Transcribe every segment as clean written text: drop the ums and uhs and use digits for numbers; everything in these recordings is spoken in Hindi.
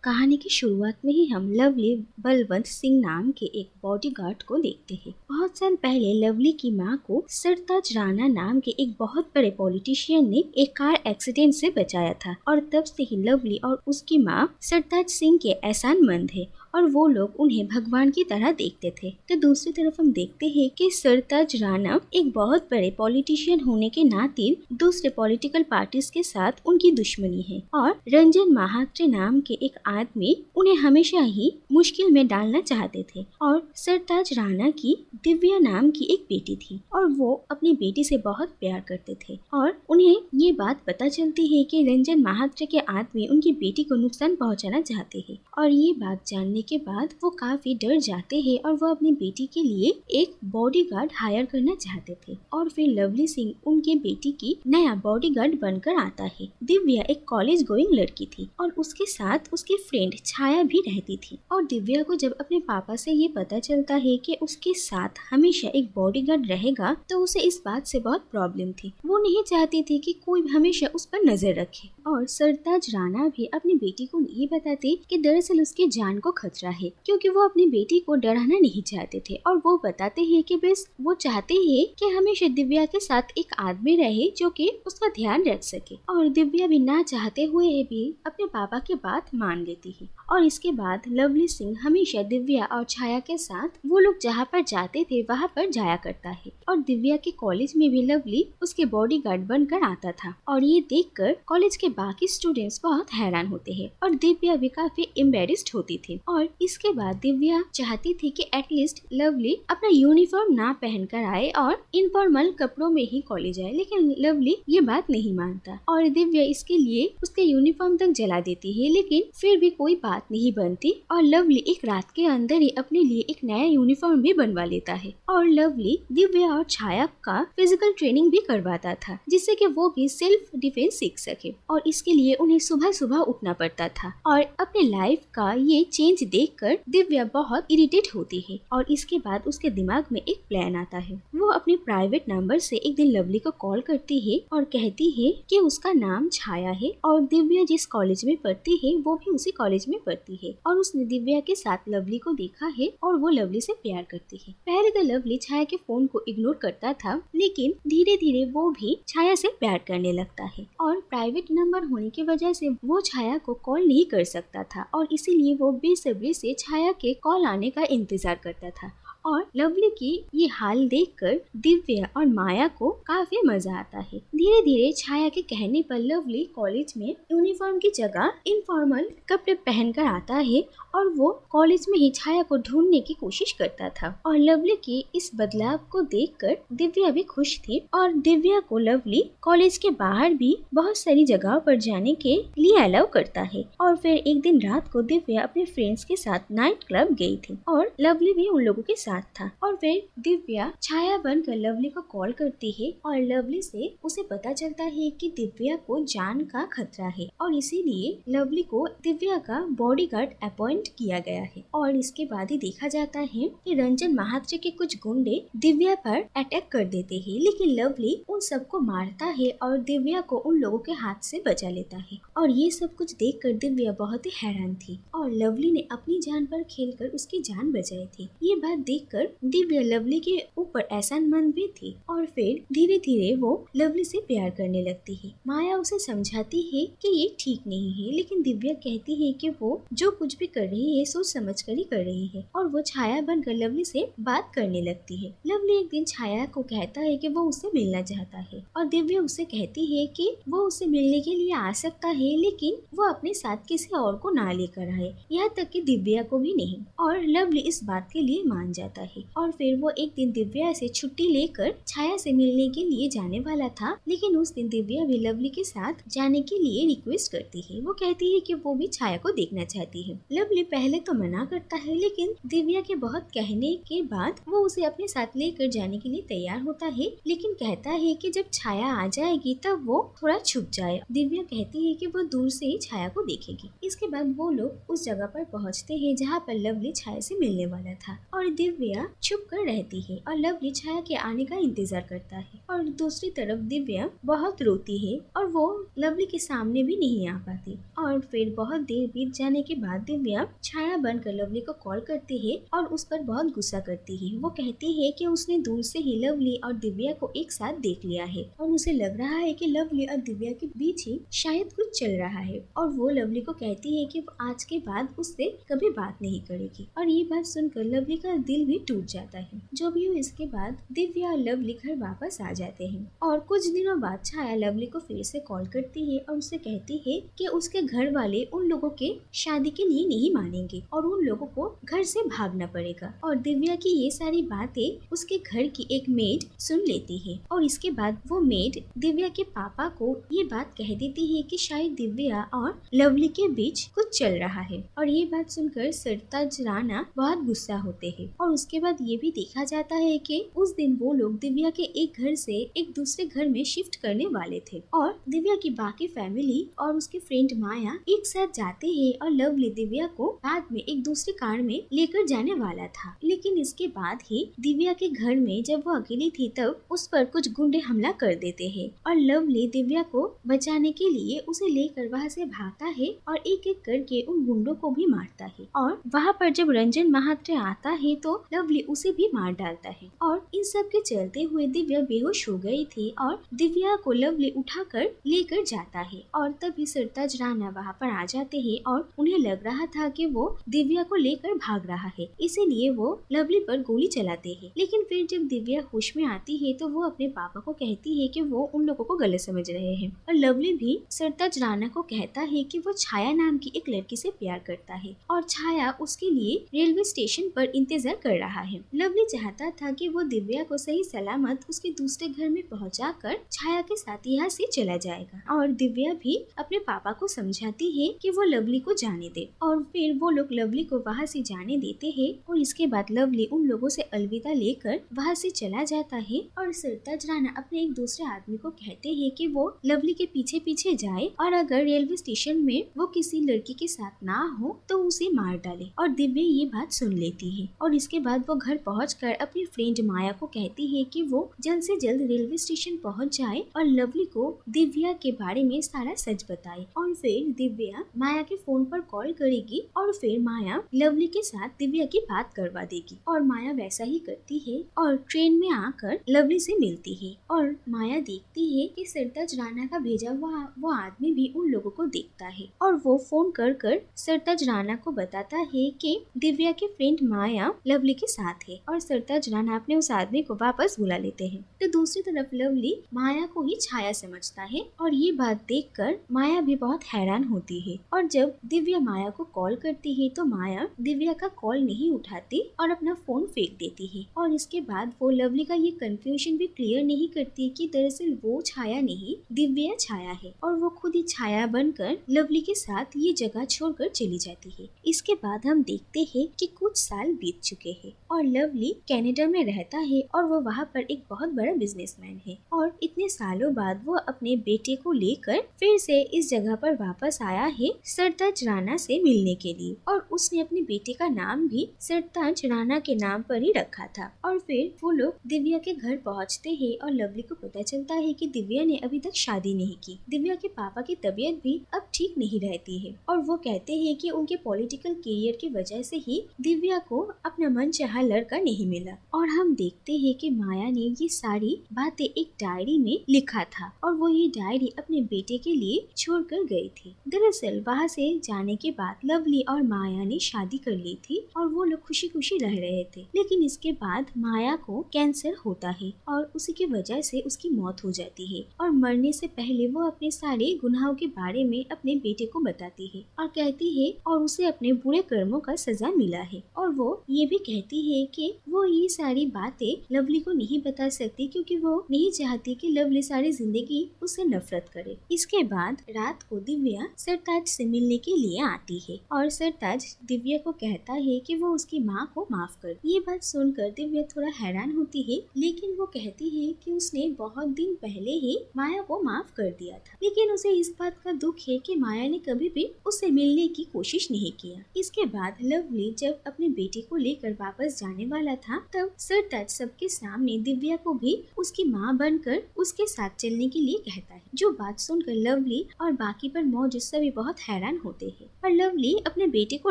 कहानी की शुरुआत में ही हम लवली बलवंत सिंह नाम के एक बॉडीगार्ड को देखते हैं। बहुत साल पहले लवली की मां को सरताज राणा नाम के एक बहुत बड़े पॉलिटिशियन ने एक कार एक्सीडेंट से बचाया था और तब से ही लवली और उसकी मां सरताज सिंह के एहसानमंद है और वो लोग उन्हें भगवान की तरह देखते थे। तो दूसरी तरफ हम देखते हैं कि सरताज राणा एक बहुत बड़े पॉलिटिशियन होने के नाते दूसरे पॉलिटिकल पार्टीज के साथ उनकी दुश्मनी है और रंजन महात्रे नाम के एक आदमी उन्हें हमेशा ही मुश्किल में डालना चाहते थे। और सरताज राणा की दिव्या नाम की एक बेटी थी और वो अपनी बेटी से बहुत प्यार करते थे और उन्हें ये बात पता चलती है कि रंजन महात्रे के आदमी उनकी बेटी को नुकसान पहुंचाना चाहते हैं और ये बात जानने के बाद वो काफी डर जाते हैं और वो अपनी बेटी के लिए एक बॉडीगार्ड हायर करना चाहते थे। और फिर लवली सिंह उनके बेटी की नया बॉडीगार्ड बनकर आता है। दिव्या एक कॉलेज गोइंग लड़की थी और उसके साथ उसकी फ्रेंड छाया भी रहती थी। और दिव्या को जब अपने पापा से ये पता चलता है कि उसके साथ हमेशा एक बॉडीगार्ड रहेगा तो उसे इस बात से बहुत प्रॉब्लम थी। वो नहीं चाहती थी कि कोई हमेशा उस पर नजर रखे। और सरताज राणा भी अपनी बेटी को ये बताते कि दरअसल उसकी जान को खतरा है क्योंकि वो अपनी बेटी को डराना नहीं चाहते थे। और वो बताते हैं कि बस वो चाहते हैं कि हमेशा दिव्या के साथ एक आदमी रहे जो कि उसका ध्यान रख सके। और दिव्या भी ना चाहते हुए भी अपने पापा की बात मान लेती है। और इसके बाद लवली सिंह हमेशा दिव्या और छाया के साथ वो लोग जहाँ पर जाते थे वहाँ पर जाया करता है। और दिव्या के कॉलेज में भी लवली उसके बॉडीगार्ड बनकर आता था और ये देखकर कॉलेज के बाकी स्टूडेंट्स बहुत हैरान होते हैं और दिव्या भी काफी एम्बेरेस्ड होती थी। और इसके बाद दिव्या चाहती थी कि एटलीस्ट लवली अपना यूनिफॉर्म ना पहन कर आए और इनफॉर्मल कपड़ों में ही कॉलेज आए, लेकिन लवली ये बात नहीं मानता और दिव्या इसके लिए उसके यूनिफॉर्म तक जला देती है। लेकिन फिर भी कोई बात नहीं बनती और लवली एक रात के अंदर ही अपने लिए एक नया यूनिफॉर्म भी बनवा लेता है। और लवली दिव्या और छाया का फिजिकल ट्रेनिंग भी करवाता था जिससे कि वो भी सेल्फ डिफेंस सीख सके। और इसके लिए उन्हें सुबह सुबह उठना पड़ता था और अपने लाइफ का ये चेंज देखकर दिव्या बहुत इरिटेट होती है। और इसके बाद उसके दिमाग में एक प्लान आता है। वो अपने प्राइवेट नंबर से एक दिन लवली को कॉल करती है और कहती है कि उसका नाम छाया है और दिव्या जिस कॉलेज में पढ़ती है वो भी उसी कॉलेज में पढ़ती है और उसने दिव्या के साथ लवली को देखा है और वो लवली से प्यार करती है। पहले तो लवली छाया के फोन को इग्नोर करता था लेकिन धीरे धीरे वो भी छाया से प्यार करने लगता है। और प्राइवेट नंबर होने की वजह से वो छाया को कॉल नहीं कर सकता था और इसीलिए वो बेसब्री से छाया के कॉल आने का इंतजार करता था। और लवली की ये हाल देखकर दिव्या और माया को काफी मजा आता है। धीरे धीरे छाया के कहने पर लवली कॉलेज में यूनिफॉर्म की जगह इनफॉर्मल कपड़े पहनकर आता है और वो कॉलेज में ही छाया को ढूंढने की कोशिश करता था। और लवली की इस बदलाव को देखकर दिव्या भी खुश थी और दिव्या को लवली कॉलेज के बाहर भी बहुत सारी जगहों पर जाने के लिए अलाउ करता है। और फिर एक दिन रात को दिव्या अपने फ्रेंड्स के साथ नाइट क्लब गई थी और लवली भी उन लोगों के साथ था। और फिर दिव्या छाया बनकर लवली को कॉल करती है और लवली से उसे पता चलता है कि दिव्या को जान का खतरा है और इसीलिए लवली को दिव्या का बॉडीगार्ड अपॉइंट किया गया है। और इसके बाद ही देखा जाता है कि रंजन महात्रे के कुछ गुंडे दिव्या पर अटैक कर देते हैं लेकिन लवली उन सबको मारता है और दिव्या को उन लोगों के हाथ से बचा लेता है। और ये सब कुछ देखकर दिव्या बहुत ही हैरान थी और लवली ने अपनी जान पर खेलकर उसकी जान बचाई थी। ये बात देखकर दिव्या लवली के ऊपर एहसानमंद भी थी और फिर धीरे धीरे वो लवली से प्यार करने लगती है। माया उसे समझाती है कि ये ठीक नहीं है लेकिन दिव्या कहती है कि वो जो कुछ भी कर रही है सोच समझ कर ही कर रही है और वो छाया बनकर लवली से बात करने लगती है। लवली एक दिन छाया को कहता है कि वो उससे मिलना चाहता है और दिव्या उसे कहती है कि वो उससे मिलने के लिए आ सकता है लेकिन वो अपने साथ किसी और को ना लेकर आए, यहाँ तक कि दिव्या को भी नहीं। और लवली इस बात के लिए मान जाता है और फिर वो एक दिन दिव्या से छुट्टी लेकर छाया से मिलने के लिए जाने वाला था लेकिन उस दिन दिव्या भी लवली के साथ जाने के लिए रिक्वेस्ट करती है। वो कहती है कि वो भी छाया को देखना चाहती है। लवली पहले तो मना करता है लेकिन दिव्या के बहुत कहने के बाद वो उसे अपने साथ लेकर जाने के लिए तैयार होता है लेकिन कहता है कि जब छाया आ जाएगी तब वो थोड़ा छुप जाए। दिव्या कहती है कि वो दूर से ही छाया को देखेगी। इसके बाद वो लोग उस जगह पर पहुँचते हैं जहाँ पर लवली छाया से मिलने वाला था और दिव्या दिव्या छुप कर रहती है और लवली छाया के आने का इंतजार करता है। और दूसरी तरफ दिव्या बहुत रोती है और वो लवली के सामने भी नहीं आ पाती। और फिर बहुत देर बीत जाने के बाद दिव्या छाया बनकर लवली को कॉल करती है और उस पर बहुत गुस्सा करती है। वो कहती है कि उसने दूर से ही लवली और दिव्या को एक साथ देख लिया है और उसे लग रहा है कि लवली और दिव्या के बीच ही शायद कुछ चल रहा है। और वो लवली को कहती है कि वो आज के बाद उससे कभी बात नहीं करेगी। और ये बात सुनकर लवली का दिल भी टूट जाता है। जो भी हो, इसके बाद दिव्या और लवली घर वापस आ जाते हैं। और कुछ दिनों बाद छाया लवली को फिर से कॉल करती है और उसे कहती है कि उसके घर वाले उन लोगों के शादी के लिए नहीं मानेंगे और उन लोगों को घर से भागना पड़ेगा। और दिव्या की ये सारी बातें उसके घर की एक मेड सुन लेती है और इसके बाद वो मेड दिव्या के पापा को ये बात कह देती है कि शायद दिव्या और लवली के बीच कुछ चल रहा है। और ये बात सुनकर सरताज राणा बहुत गुस्सा होते हैं। और उसके बाद ये भी देखा जाता है कि उस दिन वो लोग दिव्या के एक घर से एक दूसरे घर में शिफ्ट करने वाले थे और दिव्या की बाकी फैमिली और उसकी फ्रेंड माया एक साथ जाते हैं और लवली दिव्या को बाद में एक दूसरी कार में लेकर जाने वाला था। लेकिन इसके बाद ही दिव्या के घर में जब वो अकेली थी तब उस पर कुछ गुंडे हमला कर देते हैं और लवली दिव्या को बचाने के लिए उसे लेकर वहाँ से भागता है और एक एक करके उन गुंडों को भी मारता है। और वहाँ पर जब रंजन महात्रे आता है तो लवली उसे भी मार डालता है। और इन सब के चलते हुए दिव्या बेहोश हो गई थी और दिव्या को लवली उठाकर लेकर जाता है। और तभी सरताज राणा वहाँ पर आ जाते हैं और उन्हें लग रहा था कि वो दिव्या को लेकर भाग रहा है, इसीलिए वो लवली पर गोली चलाते हैं। लेकिन फिर जब दिव्या होश में आती है तो वो अपने पापा को कहती है कि वो उन लोगों को गलत समझ रहे हैं। और लवली भी सरताज राणा को कहता है कि वो छाया नाम की एक लड़की से प्यार करता है और छाया उसके लिए रेलवे स्टेशन पर इंतजार कर रहा है। लवली चाहता था कि वो दिव्या को सही सलामत उसके दूसरे घर में पहुंचाकर छाया के साथ यहाँ से चला जाएगा। और दिव्या भी अपने पापा को समझाती है कि वो लवली को जाने दे। और फिर वो लोग लवली को वहाँ से जाने देते हैं और इसके बाद लवली उन लोगों से अलविदा लेकर वहाँ से चला जाता है। और सरताज राणा अपने एक दूसरे आदमी को कहते हैं कि वो लवली के पीछे पीछे जाए और अगर रेलवे स्टेशन में वो किसी लड़की के साथ ना हो तो उसे मार डाले। और दिव्या ये बात सुन लेती है और इसके बाद वो घर पहुंचकर अपनी फ्रेंड माया को कहती है कि वो जल्द से जल्द रेलवे स्टेशन पहुंच जाए और लवली को दिव्या के बारे में सारा सच बताए। और फिर दिव्या माया के फोन पर कॉल करेगी और फिर माया लवली के साथ दिव्या की बात करवा देगी। और माया वैसा ही करती है और ट्रेन में आकर लवली से मिलती है। और माया देखती है कि सरताज राणा का भेजा हुआ वो आदमी भी उन लोगों को देखता है और वो फोन कर कर सरताज राणा को बताता है कि दिव्या की फ्रेंड माया लवली के साथ है। और सरताज राणा अपने उस आदमी को वापस बुला लेते हैं। तो दूसरी तरफ लवली माया को ही छाया समझता है और ये बात देखकर माया भी बहुत हैरान होती है। और जब दिव्या माया को कॉल करती है तो माया दिव्या का कॉल नहीं उठाती और अपना फोन फेंक देती है। और इसके बाद वो लवली का ये कंफ्यूजन भी क्लियर नहीं करती कि दरअसल वो छाया नहीं दिव्या छाया है और वो खुद ही छाया बनकर लवली के साथ ये जगह छोड़कर चली जाती है। इसके बाद हम देखते हैं कि कुछ साल बीत चुके हैं और लवली कनाडा में रहता है और वो वहाँ पर एक बहुत बड़ा बिजनेसमैन है। और इतने सालों बाद वो अपने बेटे को लेकर फिर से इस जगह पर वापस आया है सरताज राणा से मिलने के लिए। और उसने अपने बेटे का नाम भी सरताज राणा के नाम पर ही रखा था। और फिर वो लोग दिव्या के घर पहुँचते हैं और लवली को पता चलता है कि दिव्या ने अभी तक शादी नहीं की। दिव्या के पापा की तबीयत भी अब ठीक नहीं रहती है और वो कहते हैं कि उनके पॉलिटिकल करियर की वजह से ही दिव्या को अपना मनचाहा लड़का नहीं मिला। और हम देखते हैं कि माया ने ये सारी बातें एक डायरी में लिखा था और वो ये डायरी अपने बेटे के लिए छोड़कर गई थी। दरअसल वहाँ से जाने के बाद लवली और माया ने शादी कर ली थी और वो लोग खुशी खुशी रह रहे थे। लेकिन इसके बाद माया को कैंसर होता है और उसी की वजह से उसकी मौत हो जाती है। और मरने से पहले वो अपने सारे गुनाहों के बारे में अपने बेटे को बताती है और कहती है और उसे अपने बुरे कर्मों का सजा मिला है। और वो ये भी कहती है कि वो ये सारी बातें लवली को नहीं बता सकती क्योंकि वो नहीं चाहती कि लवली सारी जिंदगी उससे नफरत करे। इसके बाद रात को दिव्या सरताज से मिलने के लिए आती है और सरताज दिव्या को कहता है कि वो उसकी माँ को माफ कर। ये बात सुनकर दिव्या थोड़ा हैरान होती है, लेकिन वो कहती है कि उसने बहुत दिन पहले ही माया को माफ कर दिया था। लेकिन उसे इस बात का दुख है कि माया ने कभी भी उससे मिलने की कोशिश नहीं किया। इसके बाद लवली जब अपने बेटे को लेकर वापस जाने वाला था, तब सरताज सबके सामने दिव्या को भी उसकी माँ बनकर उसके साथ चलने के लिए कहता है। जो बात सुनकर लवली और बाकी पर मौजूद सभी बहुत हैरान होते हैं और लवली अपने बेटे को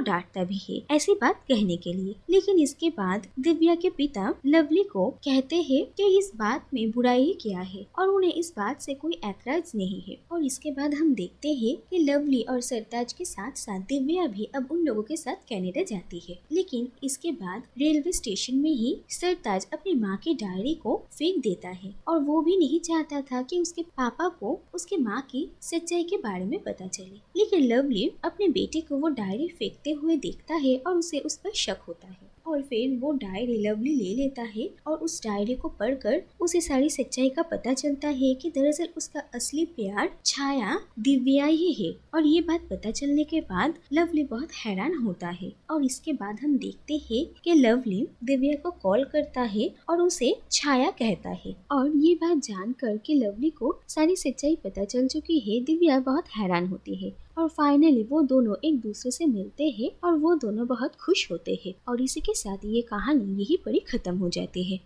डांटता भी है ऐसी बात कहने के लिए। लेकिन इसके बाद दिव्या के पिता लवली को कहते हैं कि इस बात में बुराई क्या है और उन्हें इस बात से कोई ऐतराज नहीं है। और इसके बाद हम देखते हैं कि लवली और सरताज के साथ साथ दिव्या भी अब उन लोगों के साथ कनाडा जाती है। लेकिन इसके बाद रेलवे स्टेशन में ही सरताज अपनी माँ की डायरी को फेंक देता है और वो भी नहीं चाहता था कि उसके पापा को उसके माँ की सच्चाई के बारे में पता चले। लेकिन लवली अपने बेटे को वो डायरी फेंकते हुए देखता है और उसे उस पर शक होता है और फिर वो डायरी लवली ले लेता है और उस डायरी को पढ़कर उसे सारी सच्चाई का पता चलता है कि दरअसल उसका असली प्यार छाया दिव्या ही है। और ये बात पता चलने के बाद लवली बहुत हैरान होता है और इसके बाद हम देखते हैं कि लवली दिव्या को कॉल करता है और उसे छाया कहता है। और ये बात जानकर कि लवली को सारी सच्चाई पता चल चुकी है, दिव्या बहुत हैरान होती है और फाइनली वो दोनों एक दूसरे से मिलते हैं और वो दोनों बहुत खुश होते हैं। और इसी के साथ ये कहानी यही पर ही खत्म हो जाती है।